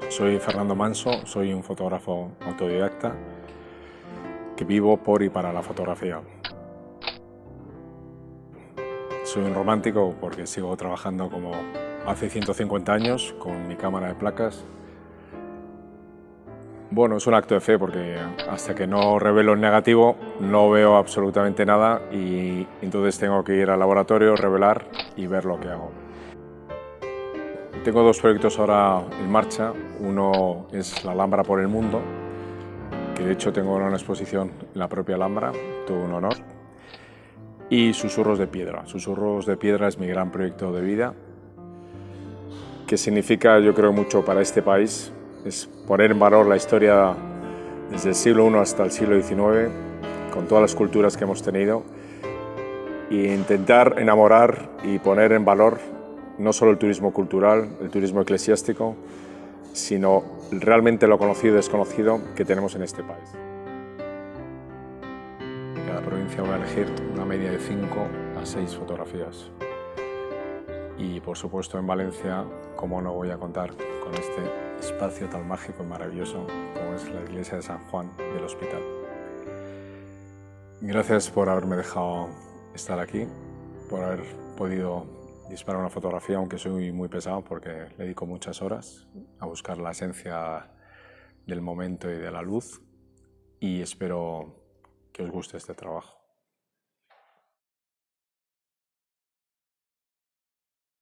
Soy Fernando Manso, soy un fotógrafo autodidacta que vivo por y para la fotografía. Soy un romántico porque sigo trabajando como hace 150 años con mi cámara de placas. Bueno, es un acto de fe porque hasta que no revelo el negativo no veo absolutamente nada y entonces tengo que ir al laboratorio, revelar y ver lo que hago. Tengo dos proyectos ahora en marcha. Uno es la Alhambra por el mundo, que de hecho tengo una exposición en la propia Alhambra, todo un honor. Y Susurros de Piedra. Susurros de Piedra es mi gran proyecto de vida, que significa, yo creo, mucho para este país. Es poner en valor la historia desde el siglo I hasta el siglo XIX, con todas las culturas que hemos tenido, e intentar enamorar y poner en valor no solo el turismo cultural, el turismo eclesiástico, sino realmente lo conocido y desconocido que tenemos en este país. En cada provincia voy a elegir una media de 5 a 6 fotografías. Y por supuesto en Valencia, cómo no voy a contar con este espacio tan mágico y maravilloso como es la iglesia de San Juan del Hospital. Gracias por haberme dejado estar aquí, por haber podido disparar una fotografía, aunque soy muy pesado porque le dedico muchas horas a buscar la esencia del momento y de la luz, y espero que os guste este trabajo.